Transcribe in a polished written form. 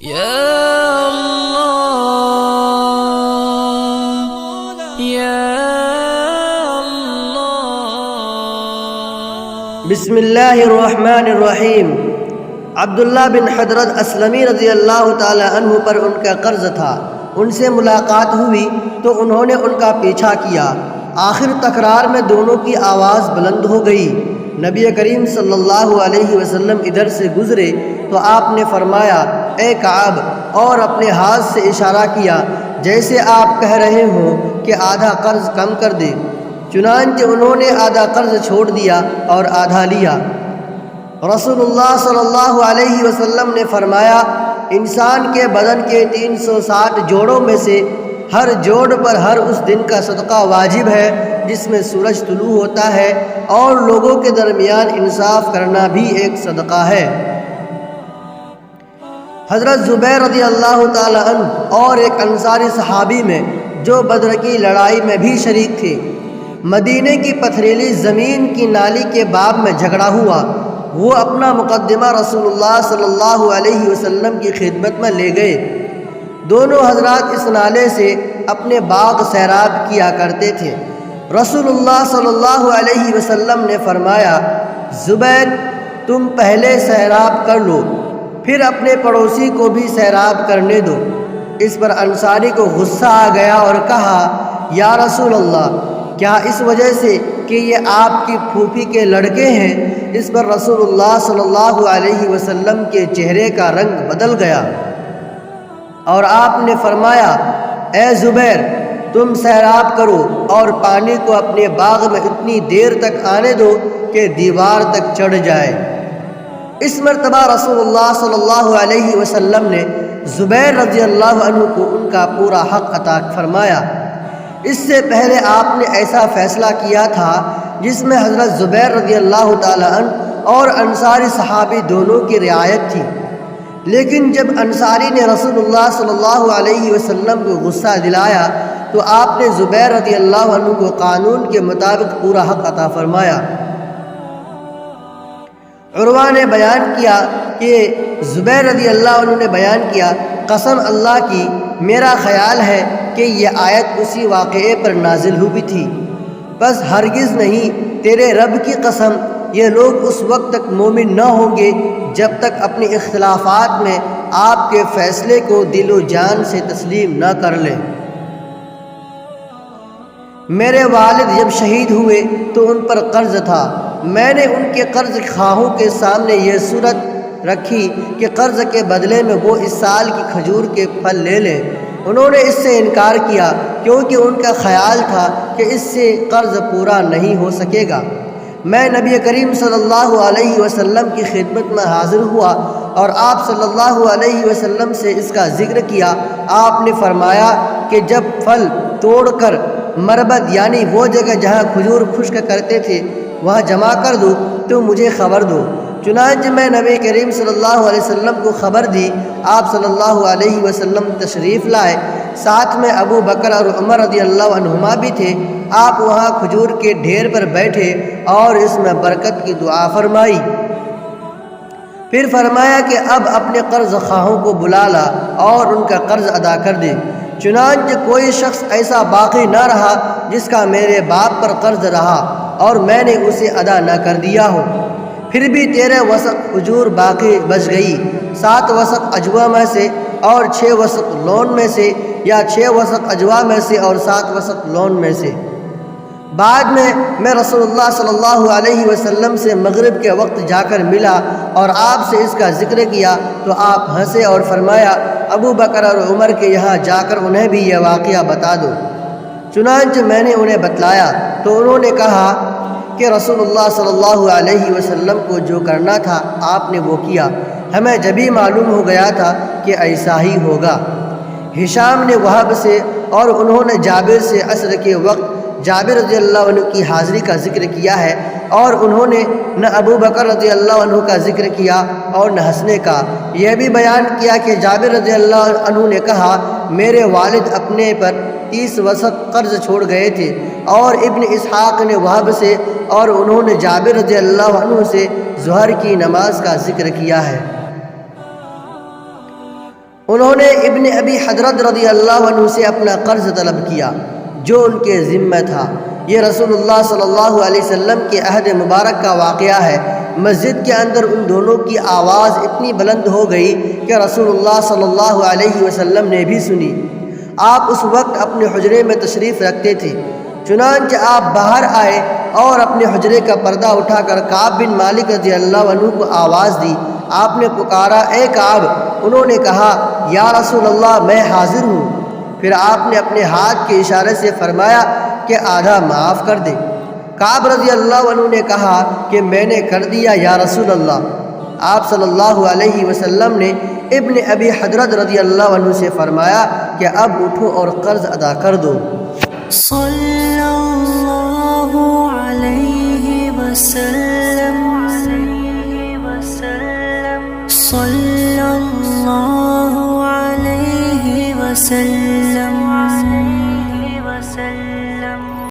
یا اللہ یا اللہ۔ بسم اللہ الرحمن الرحیم۔ عبداللہ بن حضرت اسلمی رضی اللہ تعالی عنہ پر ان کا قرض تھا۔ ان سے ملاقات ہوئی تو انہوں نے ان کا پیچھا کیا۔ آخر تکرار میں دونوں کی آواز بلند ہو گئی۔ نبی کریم صلی اللہ علیہ وسلم ادھر سے گزرے تو آپ نے فرمایا اے کعب، اور اپنے ہاتھ سے اشارہ کیا جیسے آپ کہہ رہے ہوں کہ آدھا قرض کم کر دے۔ چنانچہ انہوں نے آدھا قرض چھوڑ دیا اور آدھا لیا۔ رسول اللہ صلی اللہ علیہ وسلم نے فرمایا انسان کے بدن کے 360 جوڑوں میں سے ہر جوڑ پر ہر اس دن کا صدقہ واجب ہے جس میں سورج طلوع ہوتا ہے، اور لوگوں کے درمیان انصاف کرنا بھی ایک صدقہ ہے۔ حضرت زبیر رضی اللہ تعالی عنہ اور ایک انصاری صحابی میں جو بدر کی لڑائی میں بھی شریک تھے، مدینے کی پتھریلی زمین کی نالی کے باب میں جھگڑا ہوا۔ وہ اپنا مقدمہ رسول اللہ صلی اللہ علیہ وسلم کی خدمت میں لے گئے۔ دونوں حضرات اس نالے سے اپنے باغ سیراب کیا کرتے تھے۔ رسول اللہ صلی اللہ علیہ وسلم نے فرمایا زبیر تم پہلے سیراب کر لو، پھر اپنے پڑوسی کو بھی سیراب کرنے دو۔ اس پر انصاری کو غصہ آ گیا اور کہا یا رسول اللہ، کیا اس وجہ سے کہ یہ آپ کی پھوپھی کے لڑکے ہیں؟ اس پر رسول اللہ صلی اللہ علیہ وسلم کے چہرے کا رنگ بدل گیا اور آپ نے فرمایا اے زبیر تم سیراب کرو اور پانی کو اپنے باغ میں اتنی دیر تک آنے دو کہ دیوار تک چڑھ جائے۔ اس مرتبہ رسول اللہ صلی اللہ علیہ وسلم نے زبیر رضی اللہ عنہ کو ان کا پورا حق عطا فرمایا۔ اس سے پہلے آپ نے ایسا فیصلہ کیا تھا جس میں حضرت زبیر رضی اللہ تعالی عنہ اور انصاری صحابی دونوں کی رعایت تھی، لیکن جب انصاری نے رسول اللہ صلی اللہ علیہ وسلم کو غصہ دلایا تو آپ نے زبیر رضی اللہ عنہ کو قانون کے مطابق پورا حق عطا فرمایا۔ عروہ نے بیان کیا کہ زبیر رضی اللہ عنہ نے بیان کیا قسم اللہ کی میرا خیال ہے کہ یہ آیت اسی واقعے پر نازل ہوئی تھی، بس ہرگز نہیں تیرے رب کی قسم یہ لوگ اس وقت تک مومن نہ ہوں گے جب تک اپنے اختلافات میں آپ کے فیصلے کو دل و جان سے تسلیم نہ کر لیں۔ میرے والد جب شہید ہوئے تو ان پر قرض تھا۔ میں نے ان کے قرض خواہوں کے سامنے یہ صورت رکھی کہ قرض کے بدلے میں وہ اس سال کی کھجور کے پھل لے لیں۔ انہوں نے اس سے انکار کیا کیونکہ ان کا خیال تھا کہ اس سے قرض پورا نہیں ہو سکے گا۔ میں نبی کریم صلی اللہ علیہ وسلم کی خدمت میں حاضر ہوا اور آپ صلی اللہ علیہ وسلم سے اس کا ذکر کیا۔ آپ نے فرمایا کہ جب پھل توڑ کر مربد یعنی وہ جگہ جہاں کھجور خشک کرتے تھے وہاں جمع کر دو تو مجھے خبر دو۔ چنانچہ میں نبی کریم صلی اللہ علیہ وسلم کو خبر دی۔ آپ صلی اللہ علیہ وسلم تشریف لائے، ساتھ میں ابو بکر اور عمر رضی اللہ عنہما بھی تھے۔ آپ وہاں کھجور کے ڈھیر پر بیٹھے اور اس میں برکت کی دعا فرمائی، پھر فرمایا کہ اب اپنے قرض خواہوں کو بلا لا اور ان کا قرض ادا کر دے۔ چنانچہ کوئی شخص ایسا باقی نہ رہا جس کا میرے باپ پر قرض رہا اور میں نے اسے ادا نہ کر دیا ہو۔ پھر بھی 13 وسق کھجور باقی بچ گئی، 7 وسق اجوا میں سے اور 6 وسق لون میں سے، یا 6 وسق اجوا میں سے اور 7 وسق لون میں سے۔ بعد میں رسول اللہ صلی اللہ علیہ وسلم سے مغرب کے وقت جا کر ملا اور آپ سے اس کا ذکر کیا تو آپ ہنسے اور فرمایا ابو بکر اور عمر کے یہاں جا کر انہیں بھی یہ واقعہ بتا دو۔ چنانچہ میں نے انہیں بتلایا تو انہوں نے کہا کہ رسول اللہ صلی اللہ علیہ وسلم کو جو کرنا تھا آپ نے وہ کیا، ہمیں جبھی معلوم ہو گیا تھا کہ ایسا ہی ہوگا۔ ہشام نے وہب سے اور انہوں نے جابر سے عصر کے وقت جابر رضی اللہ عنہ کی حاضری کا ذکر کیا ہے، اور انہوں نے نہ ابو بکر رضی اللہ عنہ کا ذکر کیا اور نہ ہنسنے کا۔ یہ بھی بیان کیا کہ جابر رضی اللہ عنہ نے کہا میرے والد اپنے پر 30 وسق قرض چھوڑ گئے تھے، اور ابن اسحاق نے وہب سے اور انہوں نے جابر رضی اللہ عنہ سے ظہر کی نماز کا ذکر کیا ہے۔ انہوں نے ابن ابی حضرت رضی اللہ عنہ سے اپنا قرض طلب کیا جو ان کے ذمہ تھا۔ یہ رسول اللہ صلی اللہ علیہ وسلم کے عہد مبارک کا واقعہ ہے۔ مسجد کے اندر ان دونوں کی آواز اتنی بلند ہو گئی کہ رسول اللہ صلی اللہ علیہ وسلم نے بھی سنی۔ آپ اس وقت اپنے حجرے میں تشریف رکھتے تھے، چنانچہ آپ باہر آئے اور اپنے حجرے کا پردہ اٹھا کر کعب بن مالک رضی اللہ عنہ کو آواز دی۔ آپ نے پکارا، اے کعب! انہوں نے کہا، یا رسول اللہ میں حاضر ہوں۔ پھر آپ نے اپنے ہاتھ کے اشارے سے فرمایا کہ آدھا معاف کر دے۔ کعب رضی اللہ عنہ نے کہا کہ میں نے کر دیا یا رسول اللہ۔ آپ صلی اللہ علیہ وسلم نے ابن ابی حضرت رضی اللہ عنہ سے فرمایا کہ اب اٹھو اور قرض ادا کر دو۔ صلی اللہ علیہ وسلم، صلی اللہ علیہ وسلم۔